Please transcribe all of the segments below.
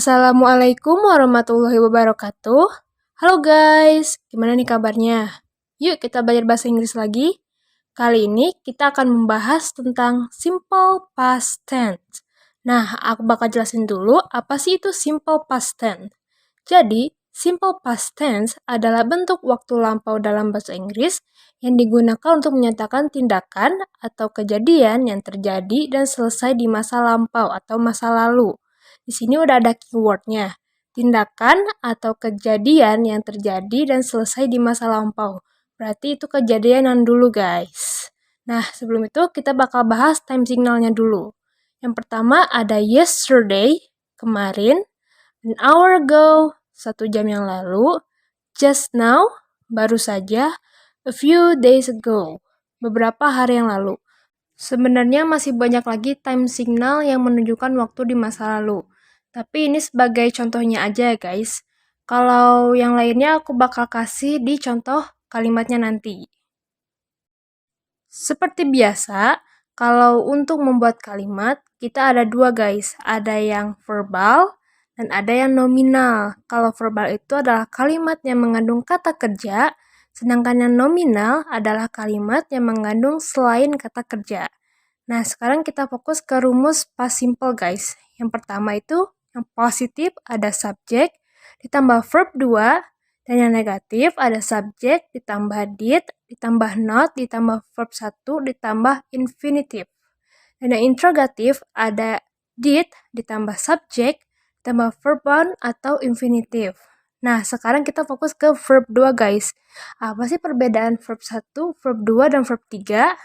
Assalamualaikum warahmatullahi wabarakatuh. Halo guys, gimana nih kabarnya? Yuk kita belajar bahasa Inggris lagi. Kali ini kita akan membahas tentang simple past tense. Nah, aku bakal jelasin dulu apa sih itu simple past tense. Jadi, simple past tense adalah bentuk waktu lampau dalam bahasa Inggris yang digunakan untuk menyatakan tindakan atau kejadian yang terjadi dan selesai di masa lampau atau masa lalu. Di sini udah ada keywordnya, tindakan atau kejadian yang terjadi dan selesai di masa lampau. Berarti itu kejadian yang dulu guys. Nah, sebelum itu kita bakal bahas time signalnya dulu. Yang pertama ada yesterday, kemarin, an hour ago, 1 jam yang lalu, just now, baru saja, a few days ago, beberapa hari yang lalu. Sebenarnya masih banyak lagi time signal yang menunjukkan waktu di masa lalu. Tapi ini sebagai contohnya aja ya guys. Kalau yang lainnya aku bakal kasih di contoh kalimatnya nanti. Seperti biasa, kalau untuk membuat kalimat, kita ada dua guys. Ada yang verbal dan ada yang nominal. Kalau verbal itu adalah kalimat yang mengandung kata kerja, sedangkan yang nominal adalah kalimat yang mengandung selain kata kerja. Nah, sekarang kita fokus ke rumus past simple guys. Yang pertama itu, yang positif ada subjek, ditambah verb 2, dan yang negatif ada subjek, ditambah did, ditambah not, ditambah verb 1, ditambah infinitive. Dan yang interrogatif ada did, ditambah subjek, ditambah verb 1 atau infinitive. Nah, sekarang kita fokus ke verb 2 guys. Apa sih perbedaan verb 1, verb 2, dan verb 3?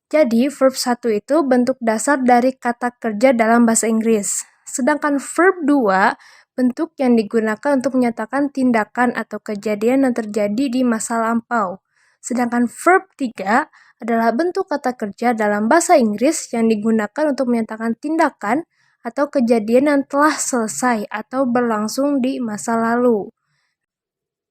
Jadi, verb 1 itu bentuk dasar dari kata kerja dalam bahasa Inggris. Sedangkan verb 2, bentuk yang digunakan untuk menyatakan tindakan atau kejadian yang terjadi di masa lampau. Sedangkan verb 3 adalah bentuk kata kerja dalam bahasa Inggris yang digunakan untuk menyatakan tindakan atau kejadian yang telah selesai atau berlangsung di masa lalu.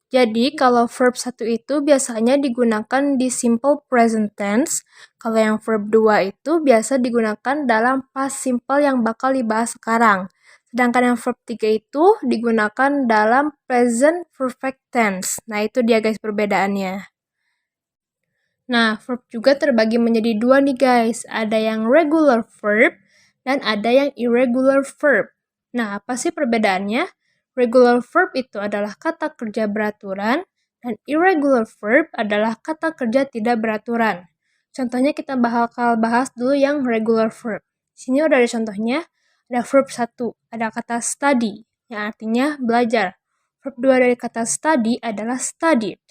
Jadi, kalau verb 1 itu biasanya digunakan di simple present tense. Kalau yang verb 2 itu biasa digunakan dalam past simple yang bakal dibahas sekarang. Sedangkan yang verb 3 itu digunakan dalam present perfect tense. Nah, itu dia guys perbedaannya. Nah, verb juga terbagi menjadi dua nih guys. Ada yang regular verb dan ada yang irregular verb. Nah, apa sih perbedaannya? Regular verb itu adalah kata kerja beraturan dan irregular verb adalah kata kerja tidak beraturan. Contohnya kita bakal bahas dulu yang regular verb. Sini udah ada contohnya. Ada verb 1, ada kata study yang artinya belajar. Verb 2 dari kata study adalah studied.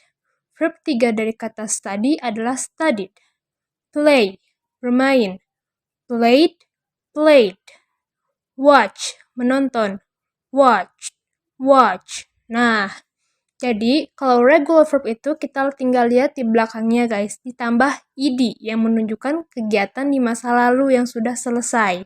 Verb 3 dari kata study adalah studied. Play, bermain. Played, played. Watch, menonton. Watched, watch. Nah, jadi kalau regular verb itu kita tinggal lihat di belakangnya guys, ditambah ed yang menunjukkan kegiatan di masa lalu yang sudah selesai.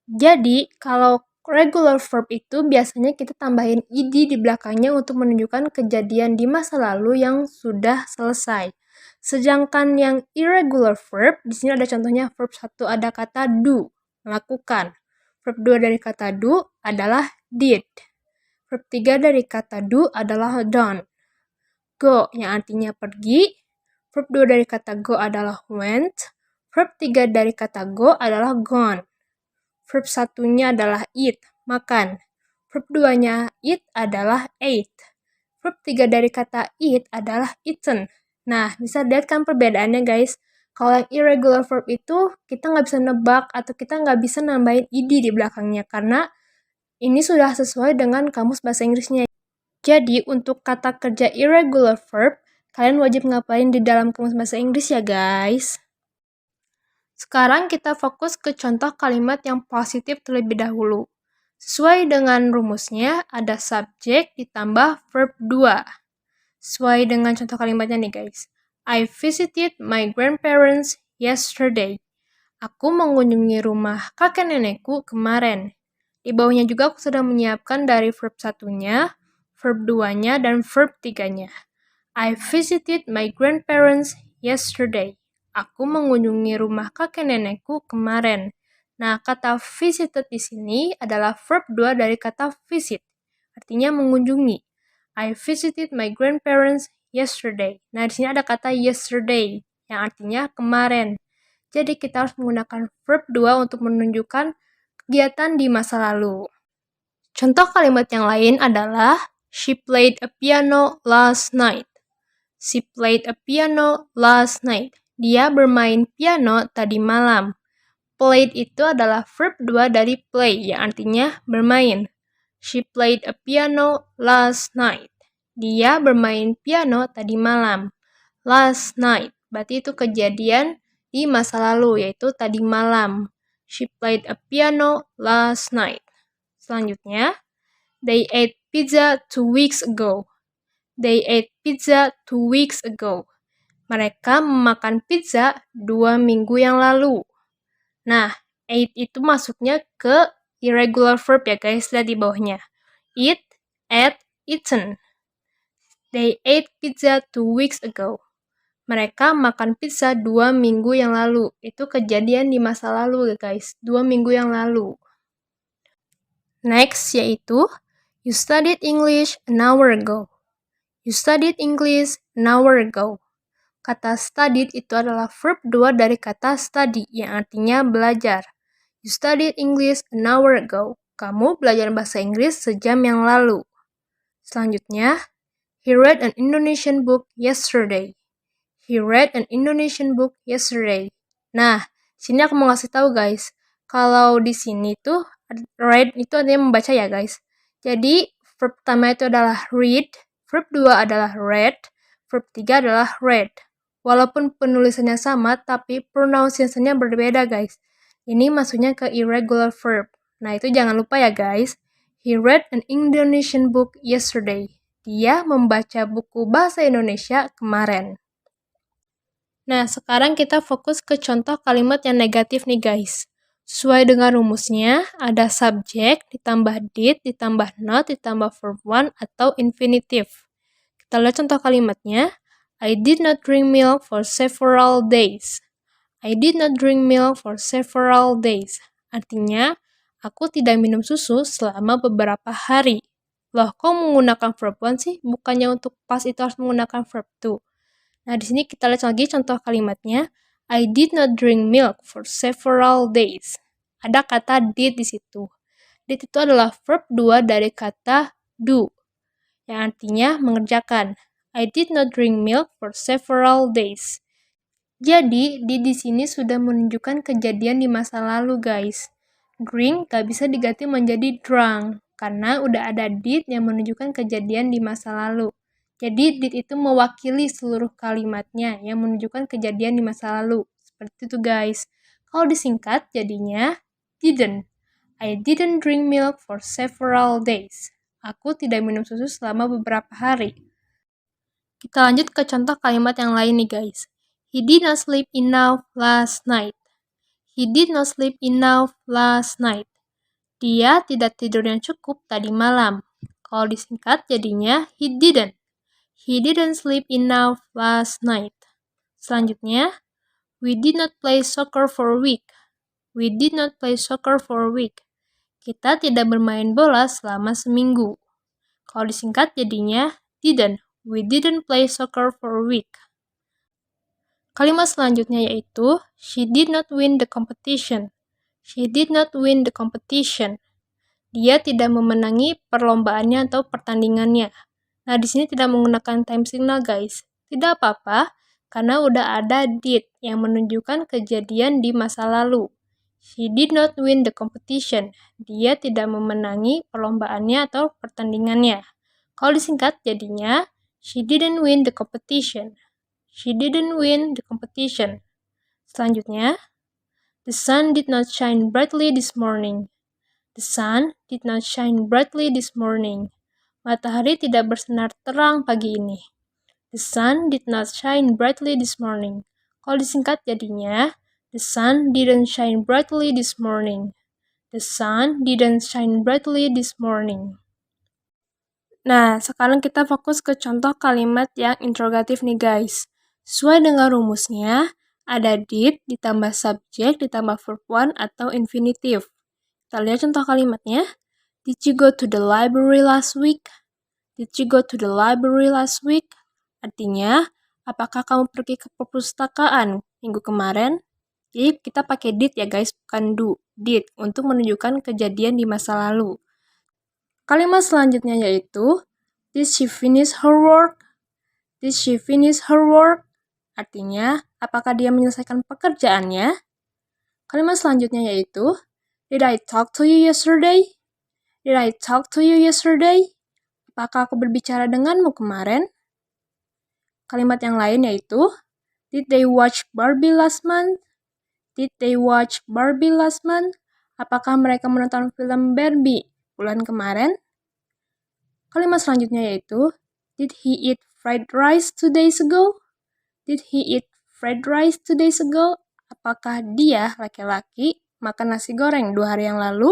Jadi kalau regular verb itu biasanya kita tambahin ed di belakangnya untuk menunjukkan kejadian di masa lalu yang sudah selesai. Sedangkan yang irregular verb, di sini ada contohnya verb 1 ada kata do, melakukan. Verb 2 dari kata do adalah did. Verb 3 dari kata do adalah done. Go yang artinya pergi. Verb 2 dari kata go adalah went. Verb 3 dari kata go adalah gone. Verb 1-nya adalah eat, makan. Verb 2-nya eat adalah ate. Verb 3 dari kata eat adalah eaten. Nah, bisa lihat kan perbedaannya guys. Kalau yang irregular verb itu kita nggak bisa nebak atau kita nggak bisa nambahin ed di belakangnya karena ini sudah sesuai dengan kamus bahasa Inggrisnya. Jadi, untuk kata kerja irregular verb, kalian wajib ngapain di dalam kamus bahasa Inggris ya guys. Sekarang kita fokus ke contoh kalimat yang positif terlebih dahulu. Sesuai dengan rumusnya, ada subjek ditambah verb 2. Sesuai dengan contoh kalimatnya nih guys. I visited my grandparents yesterday. Aku mengunjungi rumah kakek nenekku kemarin. Di bawahnya juga aku sudah menyiapkan dari verb 1-nya, verb 2-nya, dan verb 3-nya. I visited my grandparents yesterday. Aku mengunjungi rumah kakek nenekku kemarin. Nah, kata visited di sini adalah verb 2 dari kata visit, artinya mengunjungi. I visited my grandparents yesterday. Nah, di sini ada kata yesterday yang artinya kemarin. Jadi kita harus menggunakan verb 2 untuk menunjukkan kegiatan di masa lalu. Contoh kalimat yang lain adalah she played a piano last night. She played a piano last night. Dia bermain piano tadi malam. Played itu adalah verb 2 dari play yang artinya bermain. She played a piano last night. Dia bermain piano tadi malam. Last night berarti itu kejadian di masa lalu, yaitu tadi malam. She played a piano last night. Selanjutnya, they ate pizza 2 weeks ago. They ate pizza 2 weeks ago. Mereka memakan pizza 2 minggu yang lalu. Nah, ate itu masuknya ke irregular verb ya guys, lihat di bawahnya. Eat, ate, eaten. They ate pizza 2 weeks ago. Mereka makan pizza 2 minggu yang lalu. Itu kejadian di masa lalu ya guys, 2 minggu yang lalu. Next yaitu, you studied English an hour ago. You studied English an hour ago. Kata studied itu adalah verb 2 dari kata study yang artinya belajar. You studied English an hour ago. Kamu belajar bahasa Inggris sejam yang lalu. Selanjutnya, he read an Indonesian book yesterday. He read an Indonesian book yesterday. Nah, sini aku mau ngasih tahu guys, kalau di sini tuh read itu artinya membaca ya guys. Jadi verb pertama itu adalah read, verb 2 adalah read, verb 3 adalah read. Walaupun penulisannya sama, tapi pronunciation-nya berbeda guys. Ini maksudnya ke irregular verb. Nah, itu jangan lupa ya guys. He read an Indonesian book yesterday. Dia membaca buku bahasa Indonesia kemarin. Nah, sekarang kita fokus ke contoh kalimat yang negatif nih guys. Sesuai dengan rumusnya, ada subjek, ditambah did, ditambah not, ditambah verb 1 atau infinitive. Kita lihat contoh kalimatnya. I did not drink milk for several days. I did not drink milk for several days. Artinya, aku tidak minum susu selama beberapa hari. Loh, kok menggunakan verb 1 sih? Bukannya untuk pas itu harus menggunakan verb 2. Nah, di sini kita lihat lagi contoh kalimatnya. I did not drink milk for several days. Ada kata did di situ. Did itu adalah verb 2 dari kata do, yang artinya mengerjakan. I did not drink milk for several days. Jadi, di sini sudah menunjukkan kejadian di masa lalu, guys. Drink gak bisa diganti menjadi drunk, karena udah ada did yang menunjukkan kejadian di masa lalu. Jadi, did itu mewakili seluruh kalimatnya yang menunjukkan kejadian di masa lalu. Seperti itu, guys. Kalau disingkat, jadinya didn't. I didn't drink milk for several days. Aku tidak minum susu selama beberapa hari. Kita lanjut ke contoh kalimat yang lain nih guys. He did not sleep enough last night. He did not sleep enough last night. Dia tidak tidur yang cukup tadi malam. Kalau disingkat jadinya he didn't. He didn't sleep enough last night. Selanjutnya, we did not play soccer for a week. We did not play soccer for a week. Kita tidak bermain bola selama seminggu. Kalau disingkat jadinya didn't. We didn't play soccer for a week. Kalimat selanjutnya yaitu she did not win the competition. She did not win the competition. Dia tidak memenangi perlombaannya atau pertandingannya. Nah, di sini tidak menggunakan time signal, guys. Tidak apa-apa, karena udah ada did yang menunjukkan kejadian di masa lalu. She did not win the competition. Dia tidak memenangi perlombaannya atau pertandingannya. Kalau disingkat jadinya, she didn't win the competition. She didn't win the competition. Selanjutnya, the sun did not shine brightly this morning. The sun did not shine brightly this morning. Matahari tidak bersinar terang pagi ini. The sun did not shine brightly this morning. Kalau disingkat jadinya, the sun didn't shine brightly this morning. The sun didn't shine brightly this morning. Nah, sekarang kita fokus ke contoh kalimat yang interrogatif nih guys. Sesuai dengan rumusnya, Ada did ditambah subjek ditambah verb one atau infinitive. Kita lihat contoh kalimatnya. Did you go to the library last week? Did you go to the library last week? Artinya, apakah kamu pergi ke perpustakaan minggu kemarin? Jadi kita pakai did ya guys, bukan do. Did untuk menunjukkan kejadian di masa lalu. Kalimat selanjutnya yaitu did she finish her work? Did she finish her work? Artinya, apakah dia menyelesaikan pekerjaannya? Kalimat selanjutnya yaitu did I talk to you yesterday? Did I talk to you yesterday? Apakah aku berbicara denganmu kemarin? Kalimat yang lain yaitu did they watch Barbie last month? Did they watch Barbie last month? Apakah mereka menonton film Barbie bulan kemarin? Kalimat selanjutnya yaitu did he eat fried rice 2 days ago? Did he eat fried rice 2 days ago? Apakah dia, laki-laki, makan nasi goreng 2 hari yang lalu?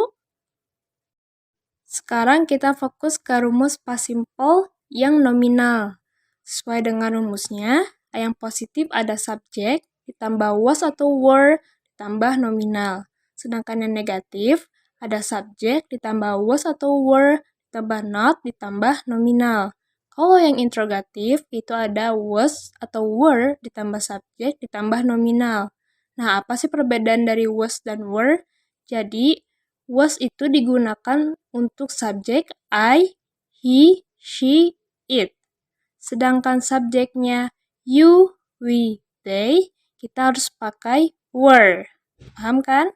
Sekarang kita fokus ke rumus past simple yang nominal. Sesuai dengan rumusnya, yang positif ada subjek, ditambah was atau were, ditambah nominal. Sedangkan yang negatif, ada subjek, ditambah was atau were, ditambah not, ditambah nominal. Kalau yang interrogatif, itu ada was atau were, ditambah subjek, ditambah nominal. Nah, apa sih perbedaan dari was dan were? Jadi, was itu digunakan untuk subjek I, he, she, it. Sedangkan subjeknya you, we, they, kita harus pakai were. Paham kan?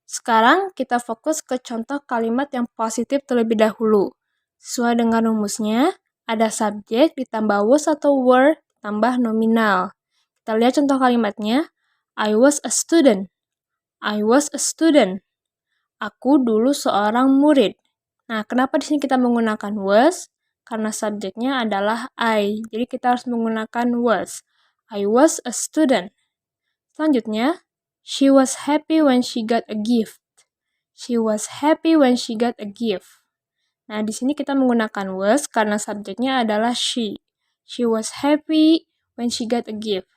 Sekarang kita fokus ke contoh kalimat yang positif terlebih dahulu. Sesuai dengan rumusnya, ada subjek ditambah was atau were, tambah nominal. Kita lihat contoh kalimatnya. I was a student. I was a student. Aku dulu seorang murid. Nah, kenapa di sini kita menggunakan was? Karena subjeknya adalah I. Jadi kita harus menggunakan was. I was a student. Selanjutnya, she was happy when she got a gift. She was happy when she got a gift. Nah, di sini kita menggunakan was karena subjeknya adalah she. She was happy when she got a gift.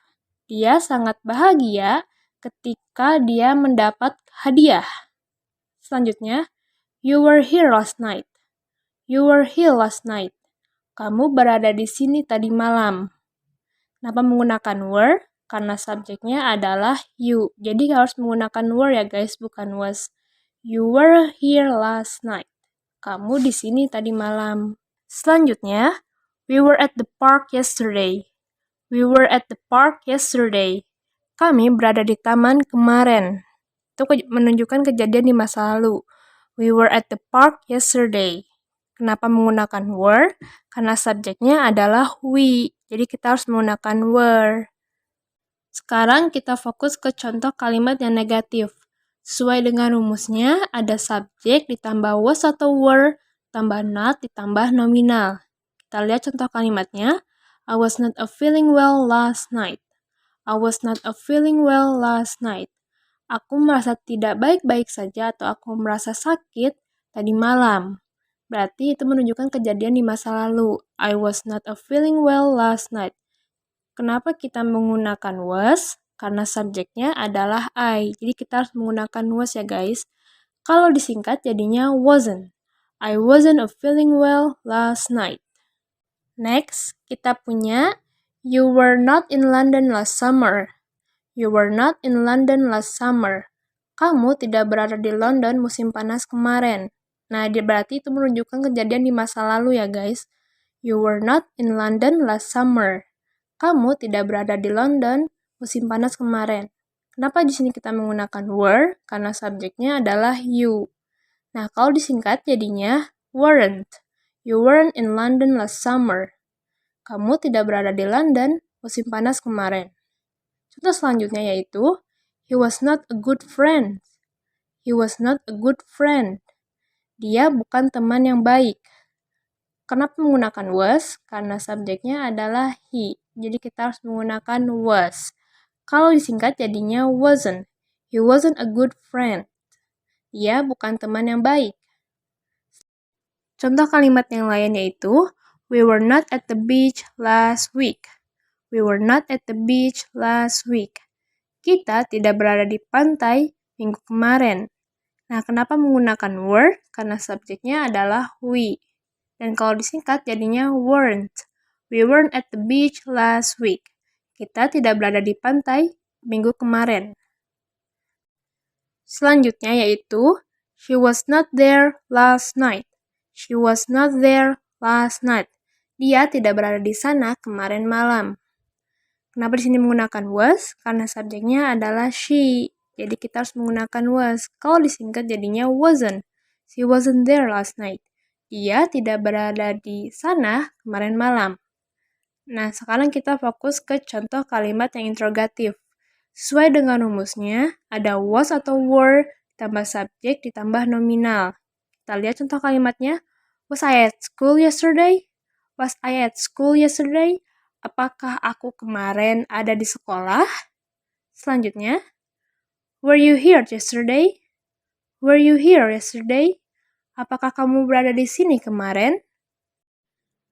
Dia sangat bahagia ketika dia mendapat hadiah. Selanjutnya, you were here last night. You were here last night. Kamu berada di sini tadi malam. Kenapa menggunakan were? Karena subjeknya adalah you. Jadi harus menggunakan were ya guys, bukan was. You were here last night. Kamu di sini tadi malam. Selanjutnya, we were at the park yesterday. We were at the park yesterday. Kami berada di taman kemarin. Itu menunjukkan kejadian di masa lalu. We were at the park yesterday. Kenapa menggunakan were? Karena subjeknya adalah we. Jadi kita harus menggunakan were. Sekarang kita fokus ke contoh kalimat yang negatif. Sesuai dengan rumusnya, ada subjek ditambah was atau were, tambah not, ditambah nominal. Kita lihat contoh kalimatnya. I was not feeling well last night. I was not feeling well last night. Aku merasa tidak baik-baik saja atau aku merasa sakit tadi malam. Berarti itu menunjukkan kejadian di masa lalu. I was not feeling well last night. Kenapa kita menggunakan was? Karena subjeknya adalah I. Jadi kita harus menggunakan was ya guys. Kalau disingkat jadinya wasn't. I wasn't feeling well last night. Next, kita punya you were not in London last summer. You were not in London last summer. Kamu tidak berada di London musim panas kemarin. Nah, berarti itu menunjukkan kejadian di masa lalu ya guys. You were not in London last summer. Kamu tidak berada di London musim panas kemarin. Kenapa di sini kita menggunakan were? Karena subjeknya adalah you. Nah, kalau disingkat jadinya weren't. You weren't in London last summer. Kamu tidak berada di London musim panas kemarin. Contoh selanjutnya yaitu he was not a good friend. He was not a good friend. Dia bukan teman yang baik. Kenapa menggunakan was? Karena subjeknya adalah he. Jadi kita harus menggunakan was. Kalau disingkat jadinya wasn't. He wasn't a good friend. Dia bukan teman yang baik. Contoh kalimat yang lain yaitu we were not at the beach last week. We were not at the beach last week. Kita tidak berada di pantai minggu kemarin. Nah, kenapa menggunakan were? Karena subjeknya adalah we. Dan kalau disingkat jadinya weren't. We weren't at the beach last week. Kita tidak berada di pantai minggu kemarin. Selanjutnya yaitu she was not there last night. She was not there last night. Dia tidak berada di sana kemarin malam. Kenapa di sini menggunakan was? Karena subjeknya adalah she. Jadi kita harus menggunakan was. Kalau disingkat jadinya wasn't. She wasn't there last night. Dia tidak berada di sana kemarin malam. Nah, sekarang kita fokus ke contoh kalimat yang interrogatif. Sesuai dengan rumusnya, ada was atau were, ditambah subjek, ditambah nominal. Kita lihat contoh kalimatnya. Was I at school yesterday? Was I at school yesterday? Apakah aku kemarin ada di sekolah? Selanjutnya, were you here yesterday? Were you here yesterday? Apakah kamu berada di sini kemarin?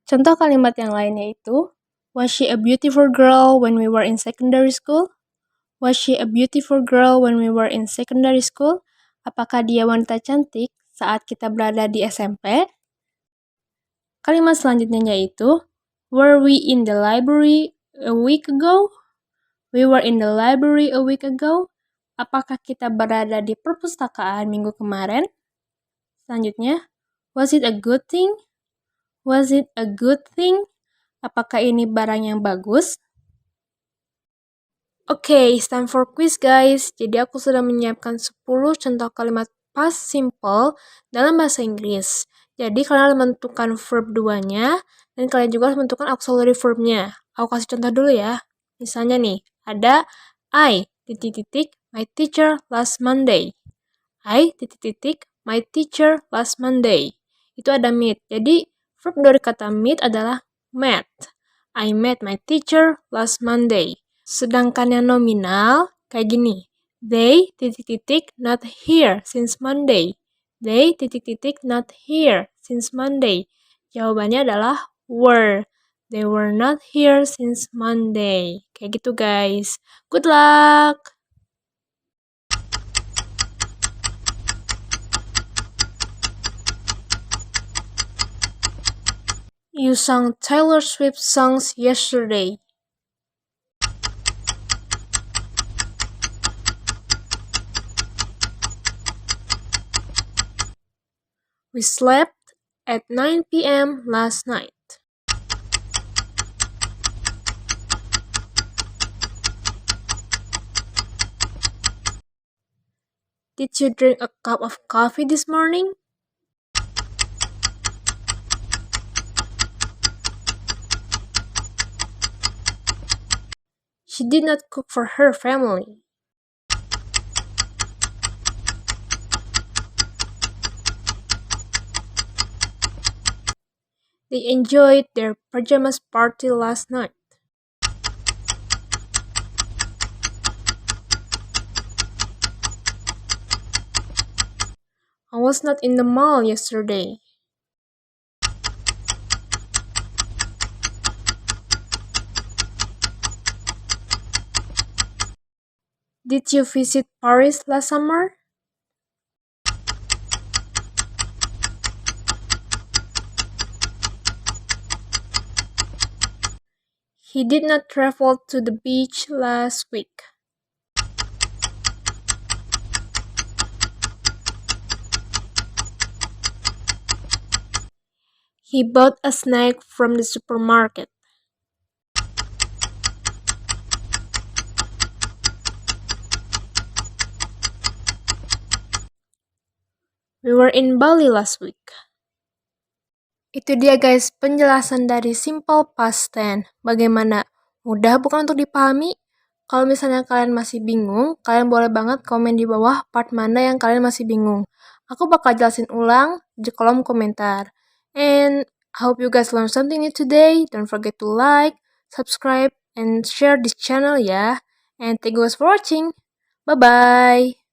Contoh kalimat yang lainnya itu, was she a beautiful girl when we were in secondary school? Was she a beautiful girl when we were in secondary school? Apakah dia wanita cantik saat kita berada di SMP? Kalimat selanjutnya yaitu, were we in the library a week ago? We were in the library a week ago. Apakah kita berada di perpustakaan minggu kemarin? Selanjutnya, was it a good thing? Was it a good thing? Apakah ini barang yang bagus? Oke, it's time for quiz guys. Jadi aku sudah menyiapkan 10 contoh kalimat past simple dalam bahasa Inggris. Jadi kalian harus menentukan verb 2-nya, dan kalian juga harus menentukan auxiliary verb-nya. Aku kasih contoh dulu ya. Misalnya nih, ada I, my teacher last Monday. I, my teacher last Monday. Itu ada meet. Jadi, verb dari kata meet adalah met. I met my teacher last Monday. Sedangkan yang nominal, kayak gini. They, not here since Monday. They, not here since Monday. Jawabannya adalah were. They were not here since Monday. Kayak gitu guys. Good luck! You sang Taylor Swift songs yesterday. We slept at 9 p.m. last night. Did you drink a cup of coffee this morning? She did not cook for her family. They enjoyed their pajamas party last night. I was not in the mall yesterday. Did you visit Paris last summer? He did not travel to the beach last week. He bought a snack from the supermarket. We were in Bali last week. Itu dia guys, penjelasan dari simple past tense. Bagaimana? Mudah bukan untuk dipahami? Kalau misalnya kalian masih bingung, kalian boleh banget komen di bawah part mana yang kalian masih bingung. Aku bakal jelasin ulang di kolom komentar. And I hope you guys learn something new today. Don't forget to like, subscribe, and share this channel ya. And thank you guys for watching. Bye-bye.